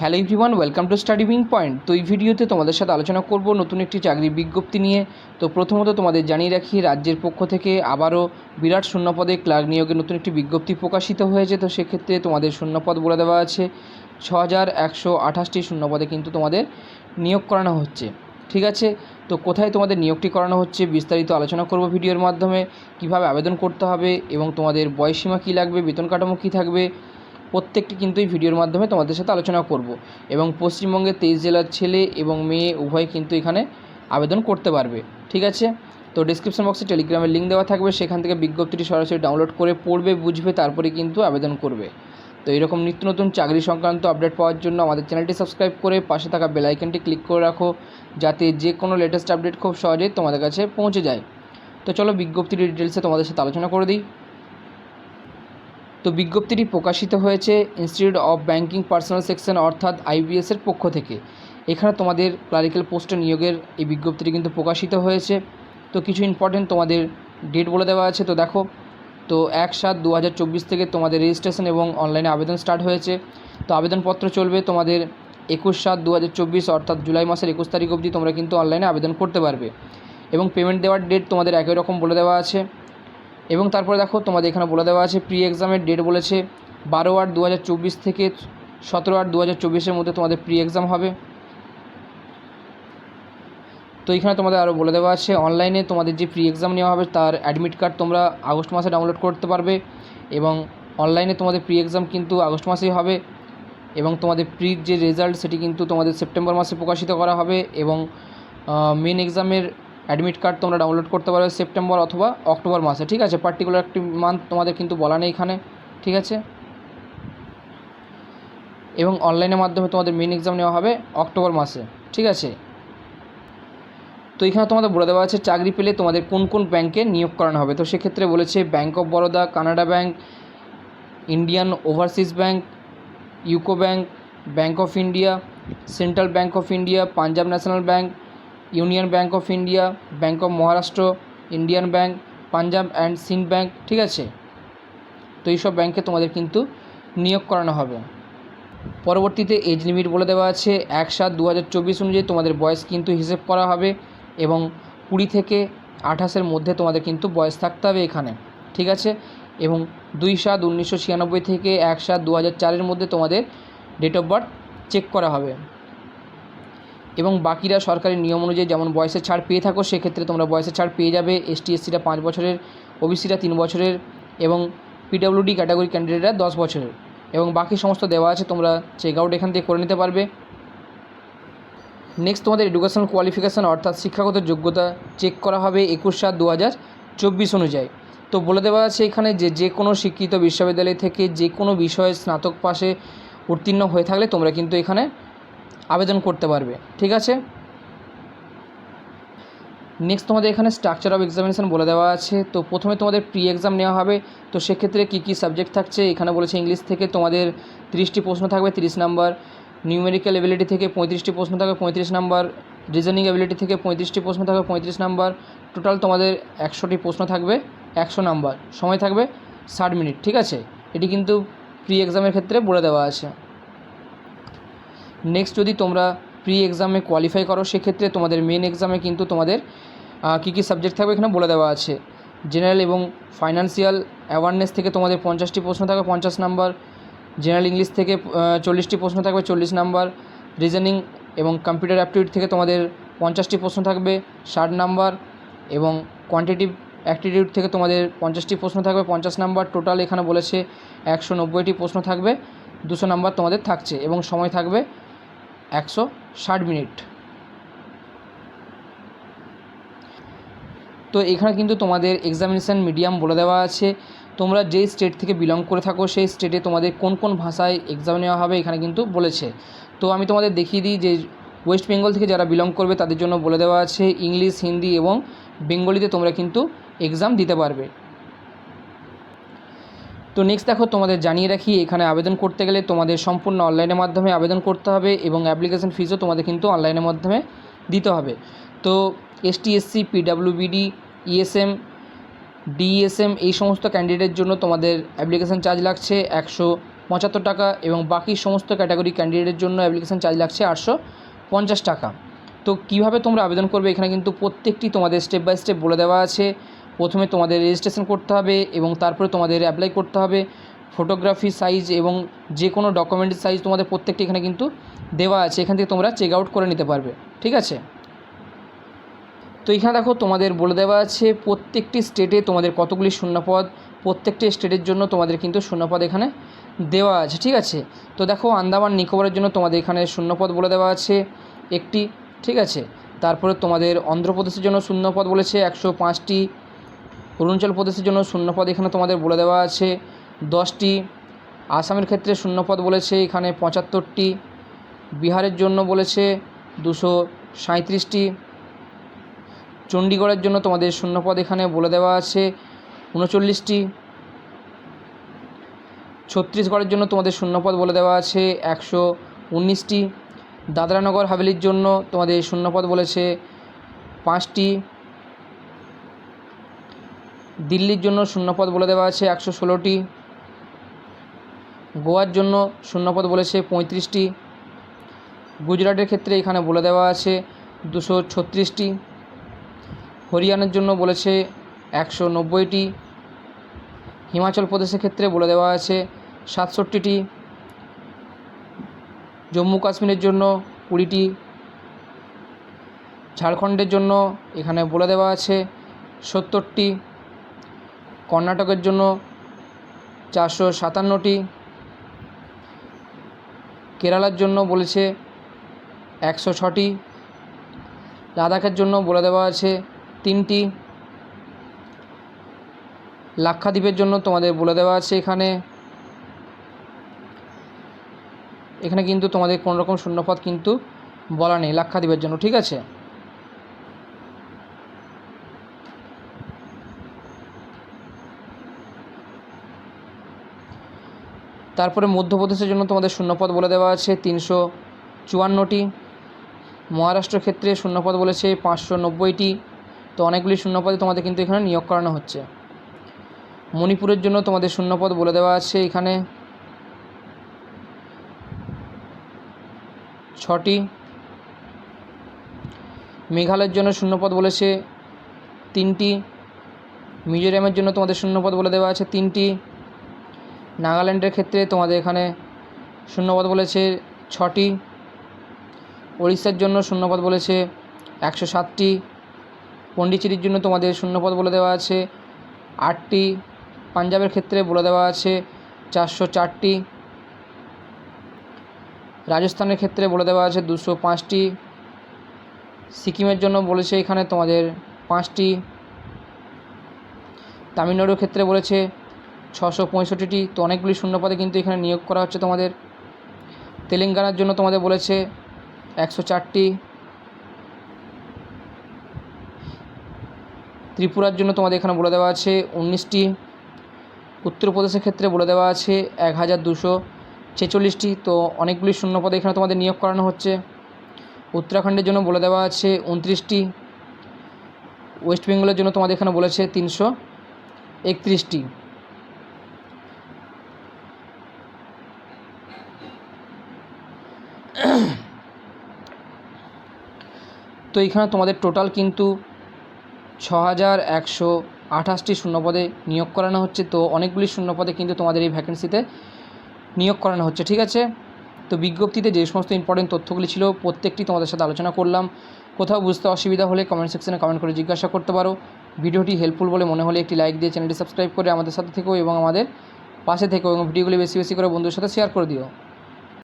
Hello everyone, welcome to study wing point. তো এই ভিডিওতে তোমাদের সাথে আলোচনা করব নতুন একটি চাকরির বিজ্ঞপ্তি নিয়ে। তো প্রথমত তোমাদের জানিয়ে রাখি, রাজ্যের পক্ষ থেকে আবারও বিরাট শূন্যপদে ক্লার্ক নিয়োগের নতুন একটি বিজ্ঞপ্তি প্রকাশিত হয়েছে। তো সেক্ষেত্রে তোমাদের শূন্যপদ বলে দেওয়া আছে 6128টি শূন্যপদে কিন্তু তোমাদের নিয়োগ করানো হচ্ছে। ঠিক আছে, তো কোথায় তোমাদের নিয়োগটি করানো হচ্ছে বিস্তারিত আলোচনা করব ভিডিওর মাধ্যমে। কিভাবে আবেদন করতে হবে এবং তোমাদের বয়সসীমা কী লাগবে, বেতন কাঠামো কী থাকবে, প্রত্যেকটি কিন্তু এই ভিডিওর মাধ্যমে তোমাদের সাথে আলোচনা করব। এবং পশ্চিমবঙ্গের 23 জেলার ছেলে এবং মেয়ে উভয় কিন্তু এখানে আবেদন করতে পারবে। ঠিক আছে, তো ডিসক্রিপশন বক্সে টেলিগ্রামের লিঙ্ক দেওয়া থাকবে, সেখান থেকে বিজ্ঞপ্তিটি সরাসরি ডাউনলোড করে পড়বে, বুঝবে, তারপরে কিন্তু আবেদন করবে। তো এরকম নিত্য নতুন চাকরি সংক্রান্ত আপডেট পাওয়ার জন্য আমাদের চ্যানেলটি সাবস্ক্রাইব করে পাশে থাকা বেল আইকনটি ক্লিক করে রাখো, যাতে যে কোনো লেটেস্ট আপডেট খুব সহজেই তোমাদের কাছে পৌঁছে যায়। তো চলো বিজ্ঞপ্তির ডিটেলসে তোমাদের সাথে আলোচনা করে দিই। তো বিজ্ঞপ্তিটি প্রকাশিত হয়েছে institute of banking personal section অর্থাৎ IBS-এর পক্ষ থেকে। এখানে তোমাদের ক্লারিক্যাল পোস্টে নিয়োগের এই বিজ্ঞপ্তিটি কিন্তু প্রকাশিত হয়েছে। তো কিছু ইম্পর্টেন্ট তোমাদের ডেট বলে দেওয়া আছে। তো দেখো, তো 1/7/2024 থেকে তোমাদের রেজিস্ট্রেশন এবং অনলাইনে আবেদন স্টার্ট হয়েছে। তো আবেদনপত্র চলবে তোমাদের 21/7/2024 অর্থাৎ জুলাই মাসের 21 তারিখ অবধি তোমরা কিন্তু অনলাইনে আবেদন করতে পারবে। এবং পেমেন্ট দেওয়ার ডেট তোমাদের একই রকম বলে দেওয়া আছে। এবং তারপরে দেখো, তোমাদের এখানে বলে দেওয়া আছে প্রি এক্সামের ডেট বলেছে 12/8/2024 থেকে 17/8/2024 মধ্যে তোমাদের প্রি এক্সাম হবে। তো এখানে তোমাদের আরও বলে দেওয়া আছে অনলাইনে তোমাদের যে প্রি এক্সাম নেওয়া হবে তার অ্যাডমিট কার্ড তোমরা আগস্ট মাসে ডাউনলোড করতে পারবে। এবং অনলাইনে তোমাদের প্রি এক্সাম কিন্তু আগস্ট মাসেই হবে। এবং তোমাদের প্রির যে রেজাল্ট সেটি কিন্তু তোমাদের সেপ্টেম্বর মাসে প্রকাশিত করা হবে। এবং মেন এক্সামের অ্যাডমিট কার্ড তোমরা ডাউনলোড করতে পারবে সেপ্টেম্বর অথবা অক্টোবর মাসে। ঠিক আছে, পার্টিকুলার একটি মান্থ তোমাদের কিন্তু বলা নেই এখানে। ঠিক আছে, এবং অনলাইনের মাধ্যমে তোমাদের মেন এক্সাম নেওয়া হবে অক্টোবর মাসে। ঠিক আছে, তো এখানে তোমাদের বলে দেওয়া আছে চাকরি পেলে তোমাদের কোন কোন ব্যাংকে নিয়োগ করানো হবে। তো সেক্ষেত্রে বলেছে bank of Baroda, Canada bank, Indian overseas bank, UCO bank, bank of India, central bank of India, Punjab national bank, union bank of India, bank of Maharashtra, Indian bank, Punjab and Sindh bank. ঠিক আছে, তো এইসব ব্যাঙ্কে তোমাদের কিন্তু নিয়োগ করানো হবে। পরবর্তীতে এজ লিমিট বলে দেওয়া আছে 1/7/2024 অনুযায়ী তোমাদের বয়স কিন্তু হিসেব করা হবে। এবং 20 থেকে 28-এর মধ্যে তোমাদের কিন্তু বয়স থাকতে হবে এখানে। ঠিক আছে, এবং 2/7/1996 থেকে 1/7/2004-এর মধ্যে তোমাদের ডেট অফ বার্থ চেক করা হবে। এবং বাকিরা সরকারি নিয়ম অনুযায়ী যেমন বয়সের ছাড় পেয়ে থাকো, সেক্ষেত্রে তোমরা বয়সের ছাড় পেয়ে যাবে। ST/SC-রা 5 বছরের, OBC-রা 3 বছরের এবং PWD ক্যাটাগরি ক্যান্ডিডেটরা 10 বছরের। এবং বাকি সমস্ত দেওয়া আছে, তোমরা চেক আউট এখান থেকে করে নিতে পারবে। নেক্সট তোমাদের এডুকেশনাল কোয়ালিফিকেশান অর্থাৎ শিক্ষাগত যোগ্যতা চেক করা হবে 21/7/2024 অনুযায়ী। তো বলে দেওয়া আছে এখানে যে কোনো শিক্ষিত বিশ্ববিদ্যালয় থেকে যে কোনো বিষয়ে স্নাতক পাশে উত্তীর্ণ হয়ে থাকলে তোমরা কিন্তু এখানে আবেদন করতে পারবে। ঠিক আছে, নেক্সট তোমাদের এখানে স্ট্রাকচার অফ এক্সামিনেশান বলে দেওয়া আছে। তো প্রথমে তোমাদের প্রি এক্সাম নেওয়া হবে। তো সেক্ষেত্রে কী কী সাবজেক্ট থাকছে এখানে বলেছে, ইংলিশ থেকে তোমাদের 30টি প্রশ্ন থাকবে 30 নাম্বার, নিউমেরিক্যাল এবিলিটি থেকে 35টি প্রশ্ন থাকবে 35 নাম্বার, রিজনিং এবিলিটি থেকে 35টি প্রশ্ন থাকবে 35 নাম্বার। টোটাল তোমাদের 100টি প্রশ্ন থাকবে 100 নাম্বার, সময় থাকবে 60 মিনিট। ঠিক আছে, এটি কিন্তু প্রি এক্সামের ক্ষেত্রে বলে দেওয়া আছে। নেক্সট যদি তোমরা প্রি এক্সামে কোয়ালিফাই করো, সেক্ষেত্রে তোমাদের মেন এক্সামে কিন্তু তোমাদের কী কী সাবজেক্ট থাকবে এখানে বলে দেওয়া আছে। জেনারেল এবং ফাইন্যান্সিয়াল অ্যাওয়ারনেস থেকে তোমাদের 50টি প্রশ্ন থাকবে 50 নাম্বার, জেনারেল ইংলিশ থেকে 40টি প্রশ্ন থাকবে 40 নাম্বার, রিজনিং এবং কম্পিউটার অ্যাপটিটিউড থেকে তোমাদের 50টি প্রশ্ন থাকবে 60 নাম্বার, এবং কোয়ান্টিটিভ অ্যাপটিটিউড থেকে তোমাদের 50টি প্রশ্ন থাকবে 50 নাম্বার। টোটাল এখানে বলেছে 190টি প্রশ্ন থাকবে, 200 নাম্বার তোমাদের থাকছে এবং সময় থাকবে 160 মিনিট। তো এখানে কিন্তু তোমাদের এক্সামিনেশান মিডিয়াম বলে দেওয়া আছে। তোমরা যেই স্টেট থেকে বিলং করে থাকো সেই স্টেটে তোমাদের কোন কোন ভাষায় এক্সাম নেওয়া হবে এখানে কিন্তু বলেছে। তো আমি তোমাদের দেখিয়ে দিই যে ওয়েস্ট বেঙ্গল থেকে যারা বিলং করবে তাদের জন্য বলে দেওয়া আছে ইংলিশ, হিন্দি এবং বেঙ্গলিতে তোমরা কিন্তু এক্সাম দিতে পারবে। তো নেক্সট দেখো, তোমাদের জানিয়ে রাখি এখানে আবেদন করতে গেলে তোমাদের সম্পূর্ণ অনলাইনের মাধ্যমে আবেদন করতে হবে এবং অ্যাপ্লিকেশন ফিসও তোমাদের কিন্তু অনলাইনের মাধ্যমে দিতে হবে। তো ST/SC, PWBD, ESM, DESM এই সমস্ত ক্যান্ডিডেটের জন্য তোমাদের অ্যাপ্লিকেশান চার্জ লাগছে 75 টাকা এবং বাকি সমস্ত ক্যাটাগরি ক্যান্ডিডেটের জন্য অ্যাপ্লিকেশান চার্জ লাগছে 850 টাকা। তো কীভাবে তোমরা আবেদন করবে এখানে কিন্তু প্রত্যেকটি তোমাদের স্টেপ বাই স্টেপ বলে দেওয়া আছে। প্রথমে তোমাদের রেজিস্ট্রেশন করতে হবে এবং তারপরে তোমাদের অ্যাপ্লাই করতে হবে। ফটোগ্রাফি সাইজ এবং যে কোনো ডকুমেন্টের সাইজ তোমাদের প্রত্যেকটি এখানে কিন্তু দেওয়া আছে, এখান থেকে তোমরা চেক আউট করে নিতে পারবে, ঠিক আছে। তো এখানে দেখো তোমাদের বলে দেওয়া আছে প্রত্যেকটি স্টেটে তোমাদের কতগুলি শূন্যপদ, প্রত্যেকটি স্টেটের জন্য তোমাদের কিন্তু শূন্যপদ এখানে দেওয়া আছে, ঠিক আছে। তো দেখো আন্দামান নিকোবরের জন্য তোমাদের এখানে শূন্যপদ বলে দেওয়া আছে একটি, ঠিক আছে। তারপরে তোমাদের অন্ধ্রপ্রদেশের জন্য শূন্যপদ বলেছে 105টি, অরুণাচল প্রদেশের জন্য শূন্যপদ এখানে তোমাদের বলে দেওয়া আছে 10টি, আসামের ক্ষেত্রে শূন্যপদ বলেছে এখানে 75টি, বিহারের জন্য বলেছে 237টি, চণ্ডীগড়ের জন্য তোমাদের শূন্যপদ এখানে বলে দেওয়া আছে 39টি, ছত্তিশগড়ের জন্য তোমাদের শূন্যপদ বলে দেওয়া আছে 119টি, দাদরানগর হাভেলির জন্য তোমাদের শূন্যপদ বলেছে 5টি, দিল্লির জন্য শূন্যপদ বলে দেওয়া আছে 116টি, গোয়ার জন্য শূন্যপদ বলেছে 35টি, গুজরাটের ক্ষেত্রে এখানে বলে দেওয়া আছে 236টি, হরিয়ানার জন্য বলেছে 190টি, হিমাচল প্রদেশের ক্ষেত্রে বলে দেওয়া আছে 67টি, জম্মু কাশ্মীরের জন্য 20টি, ঝাড়খণ্ডের জন্য এখানে বলে দেওয়া আছে 70টি, কর্ণাটকের জন্য 457টি, কেরালার জন্য বলেছে 106টি, লাদাখের জন্য বলে দেওয়া আছে 3টি, লাক্ষাদ্বীপের জন্য তোমাদের বলে দেওয়া আছে এখানে কিন্তু তোমাদের কোনো রকম শূন্যপদ কিন্তু বলা নেই লাক্ষাদ্বীপের জন্য, ঠিক আছে। তারপরে মধ্যপ্রদেশের জন্য তোমাদের শূন্যপদ বলে দেওয়া আছে 354টি, মহারাষ্ট্রের ক্ষেত্রে শূন্যপদ বলেছে 590টি। তো অনেকগুলি শূন্যপদে তোমাদের কিন্তু এখানে নিয়োগ করানো হচ্ছে। মণিপুরের জন্য তোমাদের শূন্যপদ বলে দেওয়া আছে এখানে 6টি, মেঘালয়ের জন্য শূন্যপদ বলেছে 3টি, মিজোরামের জন্য তোমাদের শূন্যপদ বলে দেওয়া আছে 3টি, নাগাল্যান্ডের ক্ষেত্রে তোমাদের এখানে শূন্যপদ বলেছে 6টি, ওড়িশার জন্য শূন্যপদ বলেছে 107টি, পন্ডিচেরির জন্য তোমাদের শূন্যপদ বলে দেওয়া আছে 8টি, পাঞ্জাবের ক্ষেত্রে বলে দেওয়া আছে 404টি, রাজস্থানের ক্ষেত্রে বলে দেওয়া আছে 205টি, সিকিমের জন্য বলেছে এখানে তোমাদের 5টি, তামিলনাড়ুর ক্ষেত্রে বলেছে 665টি। তো অনেকগুলি শূন্যপদে কিন্তু এখানে নিয়োগ করা হচ্ছে তোমাদের। তেলেঙ্গানার জন্য তোমাদের বলেছে 104টি, ত্রিপুরার জন্য তোমাদের এখানে বলে দেওয়া আছে 19টি, উত্তরপ্রদেশের ক্ষেত্রে বলে দেওয়া আছে 1246টি। তো অনেকগুলি শূন্যপদে এখানে তোমাদের নিয়োগ করানো হচ্ছে। উত্তরাখণ্ডের জন্য বলে দেওয়া আছে 29টি, ওয়েস্ট বেঙ্গলের জন্য তোমাদের এখানে বলেছে 331টি। তো এখানে তোমাদের টোটাল কিন্তু 6128টি শূন্যপদে নিয়োগ করানো হচ্ছে। তো অনেকগুলি শূন্যপদে কিন্তু তোমাদের এই ভ্যাকেন্সিতে নিয়োগ করানো হচ্ছে, ঠিক আছে। তো বিজ্ঞপ্তিতে যে সমস্ত ইম্পর্টেন্ট তথ্যগুলি ছিল প্রত্যেকটি তোমাদের সাথে আলোচনা করলাম। কোথাও বুঝতে অসুবিধা হলে কমেন্ট সেকশনে কমেন্ট করে জিজ্ঞাসা করতে পারো। ভিডিওটি হেল্পফুল বলে মনে হলে একটি লাইক দিয়ে চ্যানেলটি সাবস্ক্রাইব করে আমাদের সাথে থেকো এবং আমাদের পাশে থেকো এবং ভিডিওগুলি বেশি বেশি করে বন্ধুদের সাথে শেয়ার করে দিও।